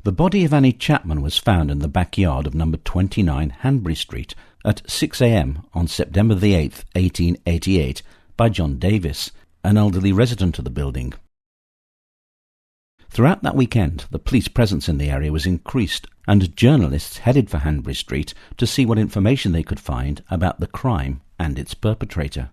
The body of Annie Chapman was found in the backyard of number 29 Hanbury Street at 6 a.m. on September the 8th, 1888, by John Davis, an elderly resident of the building. Throughout that weekend, the police presence in the area was increased, and journalists headed for Hanbury Street to see what information they could find about the crime and its perpetrator.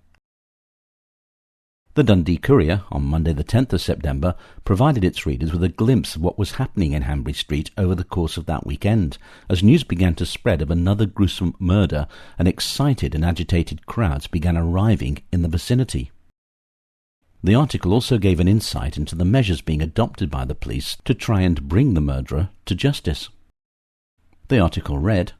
The Dundee Courier, on Monday the 10th of September, provided its readers with a glimpse of what was happening in Hanbury Street over the course of that weekend, as news began to spread of another gruesome murder, and excited and agitated crowds began arriving in the vicinity. The article also gave an insight into the measures being adopted by the police to try and bring the murderer to justice. The article read,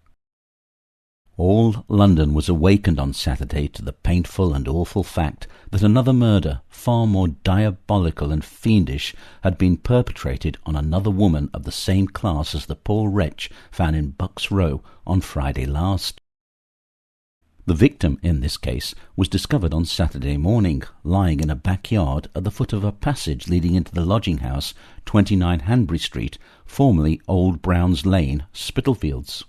"All London was awakened on Saturday to the painful and awful fact that another murder, far more diabolical and fiendish, had been perpetrated on another woman of the same class as the poor wretch found in Bucks Row on Friday last. The victim in this case was discovered on Saturday morning, lying in a backyard at the foot of a passage leading into the lodging house, 29 Hanbury Street, formerly Old Brown's Lane, Spitalfields.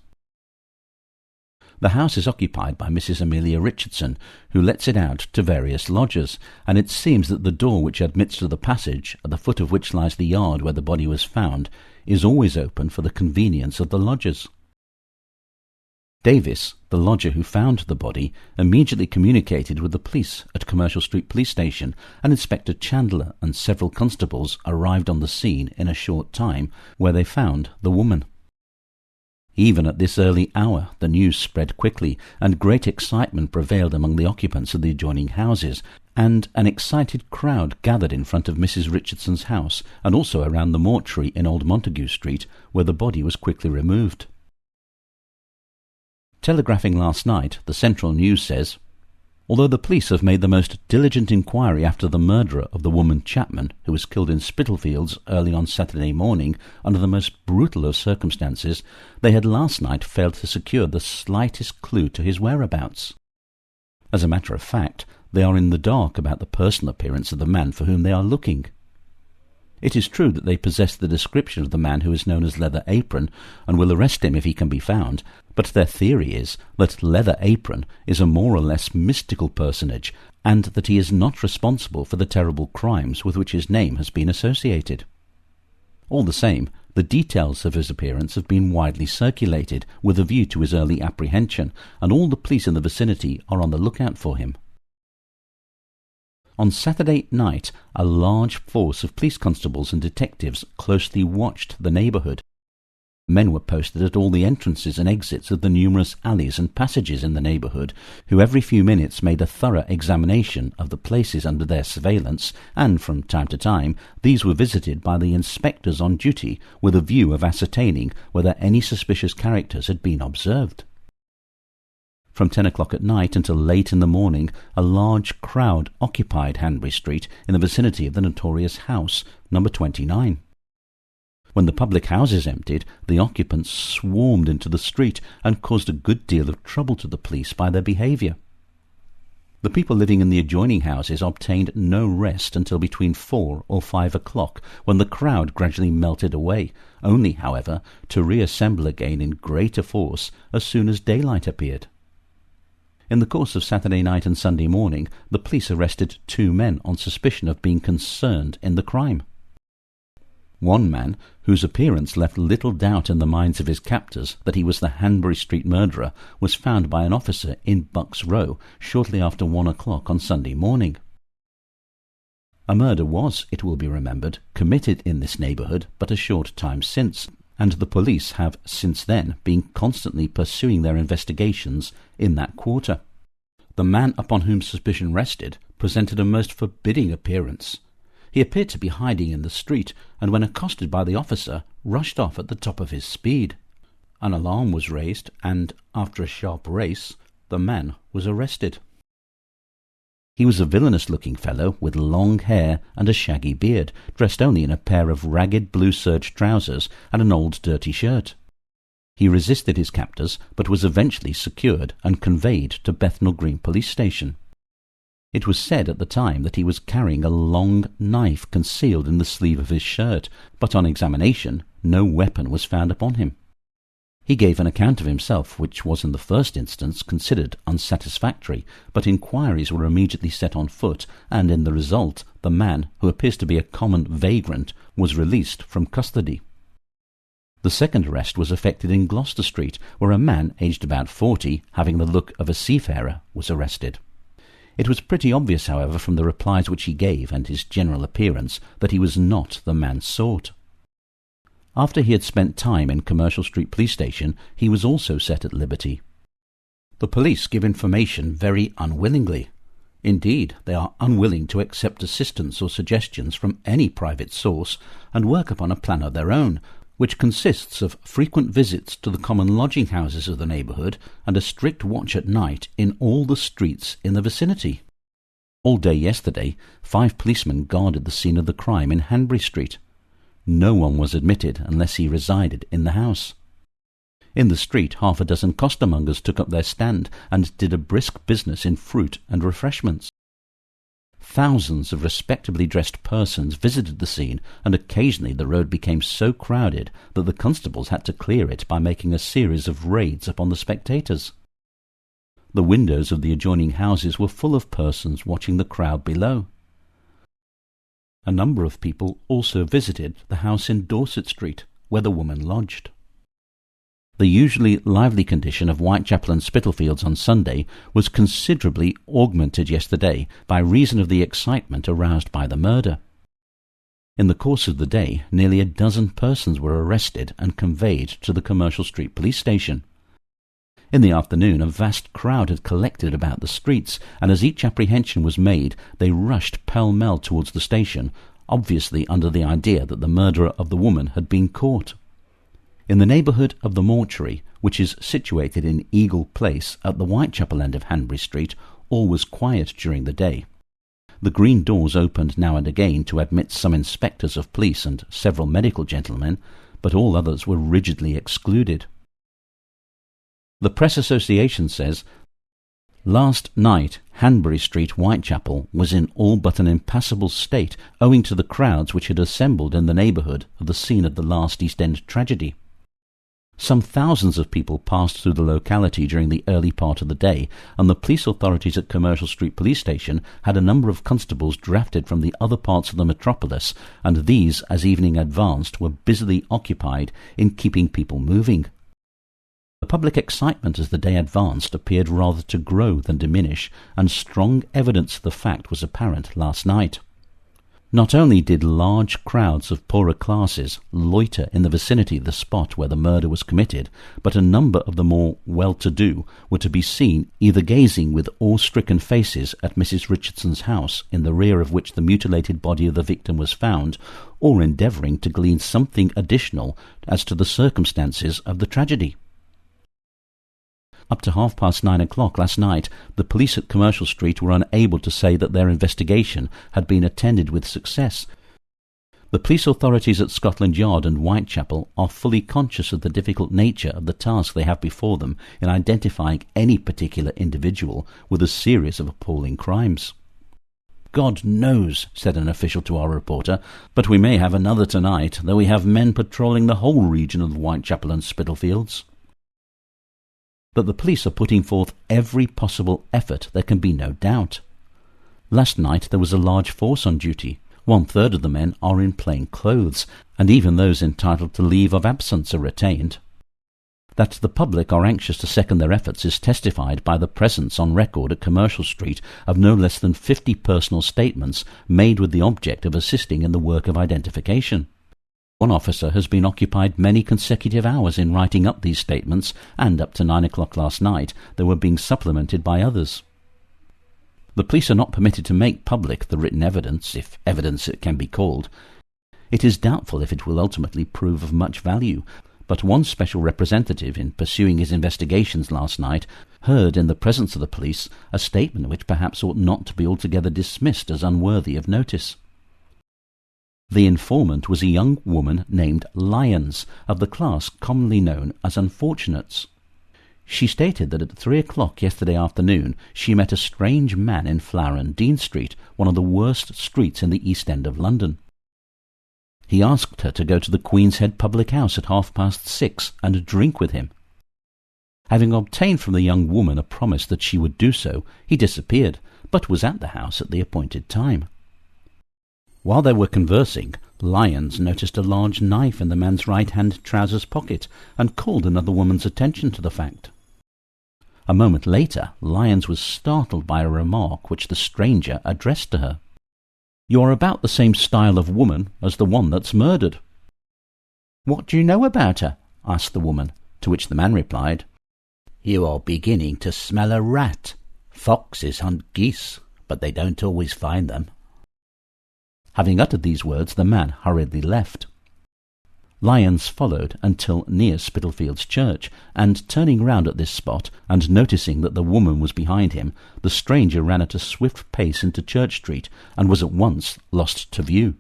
The house is occupied by Mrs. Amelia Richardson, who lets it out to various lodgers, and it seems that the door which admits to the passage, at the foot of which lies the yard where the body was found, is always open for the convenience of the lodgers. Davis, the lodger who found the body, immediately communicated with the police at Commercial Street Police Station, and Inspector Chandler and several constables arrived on the scene in a short time, where they found the woman. Even at this early hour the news spread quickly, and great excitement prevailed among the occupants of the adjoining houses, and an excited crowd gathered in front of Mrs. Richardson's house, and also around the mortuary in Old Montague Street, where the body was quickly removed. Telegraphing last night, the Central News says, "Although the police have made the most diligent inquiry after the murderer of the woman Chapman, who was killed in Spitalfields early on Saturday morning under the most brutal of circumstances, they had last night failed to secure the slightest clue to his whereabouts. As a matter of fact, they are in the dark about the personal appearance of the man for whom they are looking. It is true that they possess the description of the man who is known as Leather Apron, and will arrest him if he can be found, but their theory is that Leather Apron is a more or less mystical personage, and that he is not responsible for the terrible crimes with which his name has been associated. All the same, the details of his appearance have been widely circulated with a view to his early apprehension, and all the police in the vicinity are on the lookout for him. On Saturday night, a large force of police constables and detectives closely watched the neighbourhood. Men were posted at all the entrances and exits of the numerous alleys and passages in the neighbourhood, who every few minutes made a thorough examination of the places under their surveillance, and from time to time these were visited by the inspectors on duty with a view of ascertaining whether any suspicious characters had been observed. From 10 o'clock at night until late in the morning, a large crowd occupied Hanbury Street in the vicinity of the notorious house, number 29. When the public houses emptied, the occupants swarmed into the street and caused a good deal of trouble to the police by their behaviour. The people living in the adjoining houses obtained no rest until between 4 or 5 o'clock, when the crowd gradually melted away, only, however, to reassemble again in greater force as soon as daylight appeared. In the course of Saturday night and Sunday morning, the police arrested 2 men on suspicion of being concerned in the crime. One man, whose appearance left little doubt in the minds of his captors that he was the Hanbury Street murderer, was found by an officer in Bucks Row shortly after 1 o'clock on Sunday morning. A murder was, it will be remembered, committed in this neighbourhood but a short time since, and the police have since then been constantly pursuing their investigations in that quarter. The man upon whom suspicion rested presented a most forbidding appearance. He appeared to be hiding in the street, and when accosted by the officer, rushed off at the top of his speed. An alarm was raised, and, after a sharp race, the man was arrested. He was a villainous-looking fellow with long hair and a shaggy beard, dressed only in a pair of ragged blue serge trousers and an old dirty shirt. He resisted his captors, but was eventually secured and conveyed to Bethnal Green Police Station. It was said at the time that he was carrying a long knife concealed in the sleeve of his shirt, but on examination no weapon was found upon him. He gave an account of himself which was in the first instance considered unsatisfactory, but inquiries were immediately set on foot, and in the result the man, who appears to be a common vagrant, was released from custody. The second arrest was effected in Gloucester Street, where a man aged about 40, having the look of a seafarer, was arrested. It was pretty obvious, however, from the replies which he gave and his general appearance, that he was not the man sought. After he had spent time in Commercial Street Police Station, he was also set at liberty. The police give information very unwillingly. Indeed, they are unwilling to accept assistance or suggestions from any private source, and work upon a plan of their own, which consists of frequent visits to the common lodging-houses of the neighbourhood and a strict watch at night in all the streets in the vicinity. All day yesterday, 5 policemen guarded the scene of the crime in Hanbury Street. No one was admitted unless he resided in the house. In the street, 6 costermongers took up their stand and did a brisk business in fruit and refreshments. Thousands of respectably dressed persons visited the scene, and occasionally the road became so crowded that the constables had to clear it by making a series of raids upon the spectators. The windows of the adjoining houses were full of persons watching the crowd below. A number of people also visited the house in Dorset Street, where the woman lodged. The usually lively condition of Whitechapel and Spitalfields on Sunday was considerably augmented yesterday by reason of the excitement aroused by the murder. In the course of the day, nearly a dozen persons were arrested and conveyed to the Commercial Street Police Station. In the afternoon, a vast crowd had collected about the streets, and as each apprehension was made, they rushed pell-mell towards the station, obviously under the idea that the murderer of the woman had been caught. In the neighbourhood of the mortuary, which is situated in Eagle Place at the Whitechapel end of Hanbury Street, all was quiet during the day. The green doors opened now and again to admit some inspectors of police and several medical gentlemen, but all others were rigidly excluded. The Press Association says, "Last night, Hanbury Street, Whitechapel, was in all but an impassable state owing to the crowds which had assembled in the neighbourhood of the scene of the last East End tragedy. Some thousands of people passed through the locality during the early part of the day, and the police authorities at Commercial Street Police Station had a number of constables drafted from the other parts of the metropolis, and these, as evening advanced, were busily occupied in keeping people moving. The public excitement as the day advanced appeared rather to grow than diminish, and strong evidence of the fact was apparent last night. Not only did large crowds of poorer classes loiter in the vicinity of the spot where the murder was committed, but a number of the more well-to-do were to be seen either gazing with awe-stricken faces at Mrs. Richardson's house, in the rear of which the mutilated body of the victim was found, or endeavouring to glean something additional as to the circumstances of the tragedy. Up to 9:30 last night, the police at Commercial Street were unable to say that their investigation had been attended with success. The police authorities at Scotland Yard and Whitechapel are fully conscious of the difficult nature of the task they have before them in identifying any particular individual with a series of appalling crimes. "God knows," said an official to our reporter, "but we may have another tonight, though we have men patrolling the whole region of Whitechapel and Spitalfields." That the police are putting forth every possible effort there can be no doubt. Last night there was a large force on duty. 1/3 of the men are in plain clothes, and even those entitled to leave of absence are retained. That the public are anxious to second their efforts is testified by the presence on record at Commercial Street of no less than 50 personal statements made with the object of assisting in the work of identification. One officer has been occupied many consecutive hours in writing up these statements, and up to 9 last night they were being supplemented by others. The police are not permitted to make public the written evidence, if evidence it can be called. It is doubtful if it will ultimately prove of much value, but one special representative, in pursuing his investigations last night, heard in the presence of the police a statement which perhaps ought not to be altogether dismissed as unworthy of notice. The informant was a young woman named Lyons, of the class commonly known as unfortunates. She stated that at 3 o'clock yesterday afternoon she met a strange man in Flower and Dean Street, one of the worst streets in the East End of London. He asked her to go to the Queen's Head public house at 6:30 and drink with him. Having obtained from the young woman a promise that she would do so, he disappeared, but was at the house at the appointed time. While they were conversing, Lyons noticed a large knife in the man's right-hand trousers pocket and called another woman's attention to the fact. A moment later, Lyons was startled by a remark which the stranger addressed to her. "You are about the same style of woman as the one that's murdered." "What do you know about her?" asked the woman, to which the man replied, "You are beginning to smell a rat. Foxes hunt geese, but they don't always find them." Having uttered these words, the man hurriedly left. Lyons followed until near Spitalfields Church, and turning round at this spot, and noticing that the woman was behind him, the stranger ran at a swift pace into Church Street, and was at once lost to view.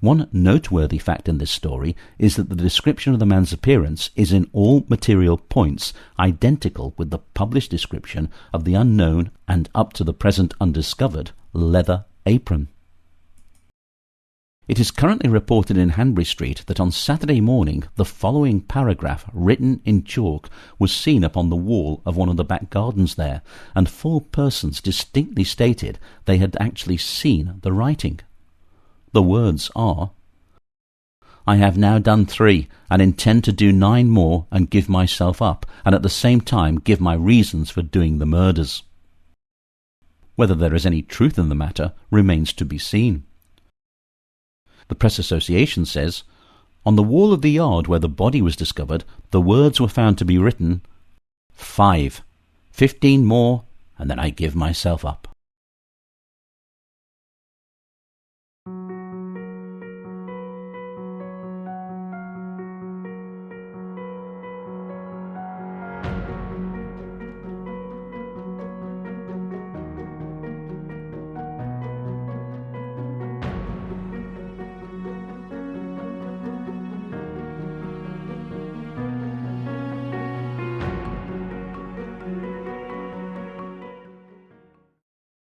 One noteworthy fact in this story is that the description of the man's appearance is in all material points identical with the published description of the unknown and up to the present undiscovered leather apron. It is currently reported in Hanbury Street that on Saturday morning the following paragraph, written in chalk, was seen upon the wall of one of the back gardens there, and 4 persons distinctly stated they had actually seen the writing. The words are, "I have now done 3, and intend to do 9 more, and give myself up, and at the same time give my reasons for doing the murders." Whether there is any truth in the matter remains to be seen. The Press Association says, "On the wall of the yard where the body was discovered, the words were found to be written, 5, 15 more, and then I give myself up."